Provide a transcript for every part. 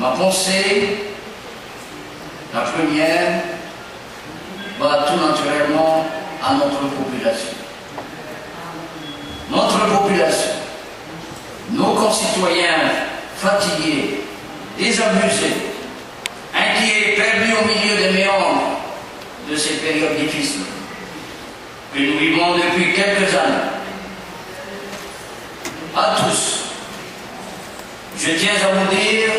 Ma pensée, la première, va tout naturellement à notre population. Notre population, nos concitoyens fatigués, désabusés, inquiets, perdus au milieu des méandres de ces périodes difficiles que nous vivons depuis quelques années. À tous, je tiens à vous dire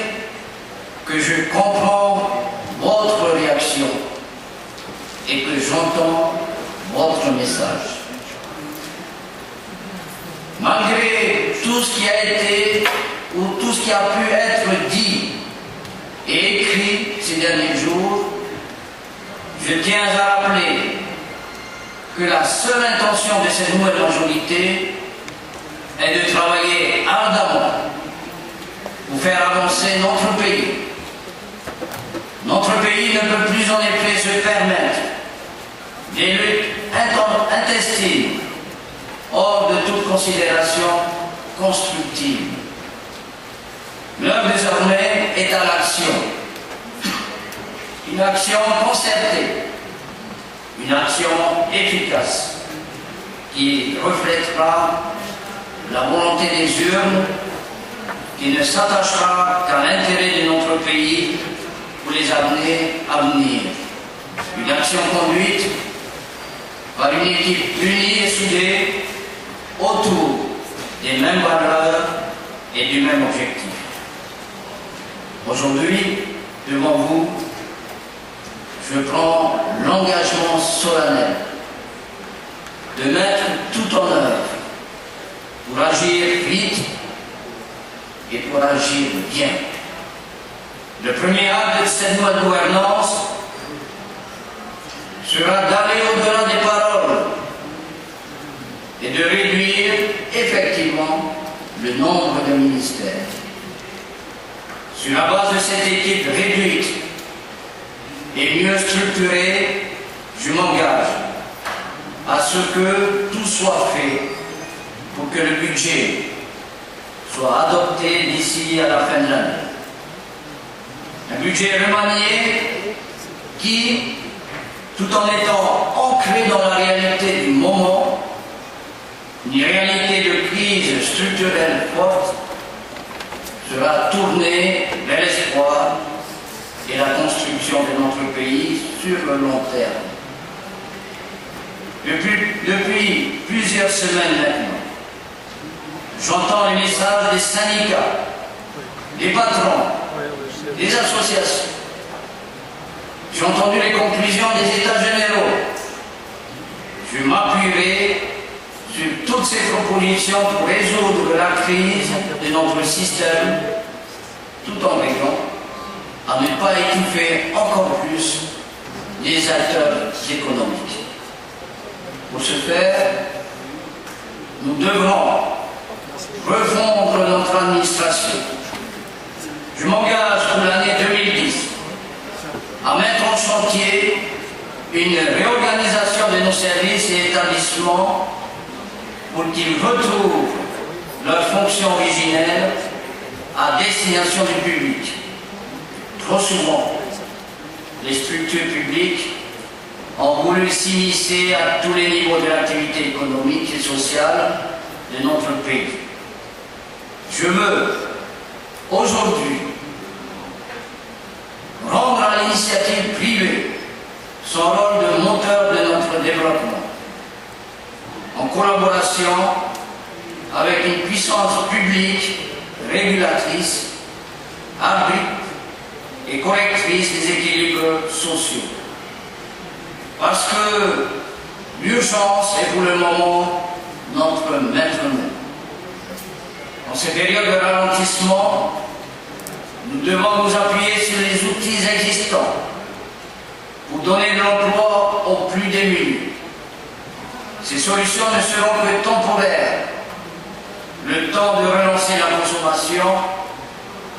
que je comprends votre réaction et que j'entends votre message. Malgré tout ce qui a été ou tout ce qui a pu être dit et écrit ces derniers jours, je tiens à rappeler que la seule intention de cette nouvelle majorité est de travailler ardemment pour faire avancer notre pays. Notre pays ne peut plus en effet se permettre des luttes intestines hors de toute considération constructive. L'heure désormais est à l'action. Une action concertée, une action efficace qui reflètera la volonté des urnes, qui ne s'attachera qu'à l'intérêt de notre pays pour les années à venir. Une action conduite par une équipe unie et soudée autour des mêmes valeurs et du même objectif. Aujourd'hui, devant vous, je prends l'engagement solennel de mettre tout en œuvre pour agir vite et pour agir bien. Le premier acte de cette nouvelle gouvernance sera d'aller au-delà des paroles et de réduire effectivement le nombre de ministères. Sur la base de cette équipe réduite et mieux structurée, je m'engage à ce que tout soit fait pour que le budget soit adopté d'ici à la fin de l'année. Un budget remanié qui, tout en étant ancré dans la réalité du moment, une réalité de crise structurelle forte, sera tourné vers l'espoir et la construction de notre pays sur le long terme. Depuis plusieurs semaines maintenant, j'entends les messages des syndicats, des patrons, des associations. J'ai entendu les conclusions des États généraux. Je m'appuierai sur toutes ces propositions pour résoudre la crise de notre système, tout en veillant à ne pas étouffer encore plus les acteurs économiques. Pour ce faire, nous devrons refondre notre administration. Je m'engage pour l'année 2010 à mettre en chantier une réorganisation de nos services et établissements pour qu'ils retrouvent leur fonction originelle à destination du public. Trop souvent, les structures publiques ont voulu s'immiscer à tous les niveaux de l'activité économique et sociale de notre pays. Je veux aujourd'hui rendre à l'initiative privée son rôle de moteur de notre développement, en collaboration avec une puissance publique régulatrice, arbitre et correctrice des équilibres sociaux. Parce que l'urgence est pour le moment notre maître mot. En ces périodes de ralentissement, nous devons nous appuyer sur les outils existants pour donner de l'emploi aux plus démunis. Ces solutions ne seront que temporaires, le temps de relancer la consommation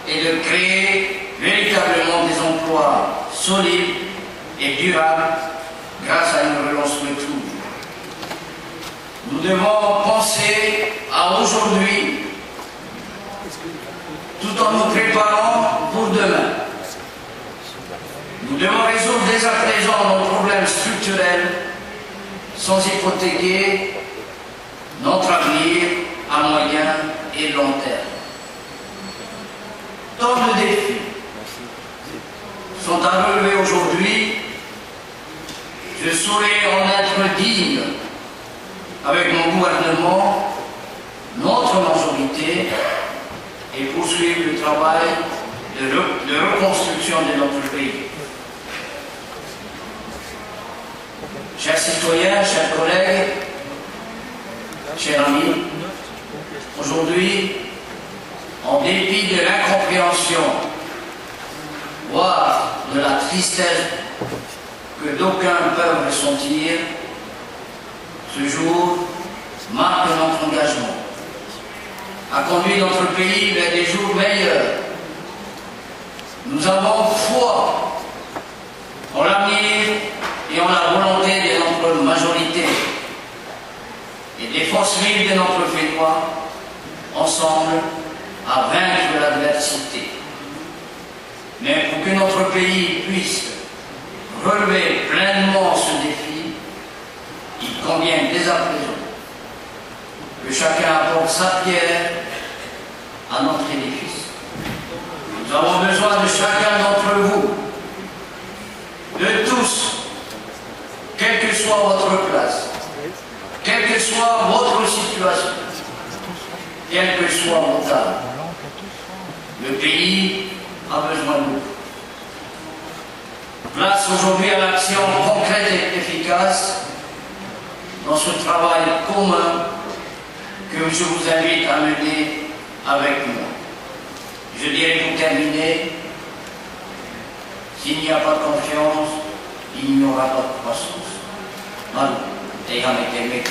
et de créer véritablement des emplois solides et durables grâce à une relance retour. Nous devons penser à aujourd'hui tout en nous préparant pour demain. Nous devons résoudre dès à présent nos problèmes structurels sans hypothéquer notre avenir à moyen et long terme. Tant de défis sont à relever aujourd'hui. Je saurais en être digne avec mon gouvernement, notre majorité, et poursuivre le travail de reconstruction de notre pays. Chers citoyens, chers collègues, chers amis, aujourd'hui, en dépit de l'incompréhension, voire de la tristesse que d'aucuns peuvent ressentir, ce jour marque notre engagement, a conduit notre pays vers des jours meilleurs. Nous avons foi en l'avenir et en la volonté de notre majorité et des forces vives de notre Fédération, ensemble, à vaincre l'adversité. Mais pour que notre pays puisse relever pleinement ce défi, il convient dès à présent que chacun apporte sa pierre à notre édifice. Nous avons besoin de chacun d'entre vous, de tous, quelle que soit votre place, quelle que soit votre situation, quel que soit votre âge. Le pays a besoin de vous. Place aujourd'hui à l'action concrète et efficace dans ce travail commun que je vous invite à mener avec moi. Je dirais pour terminer, s'il n'y a pas de confiance, il n'y aura pas de croissance. Malou, ayant été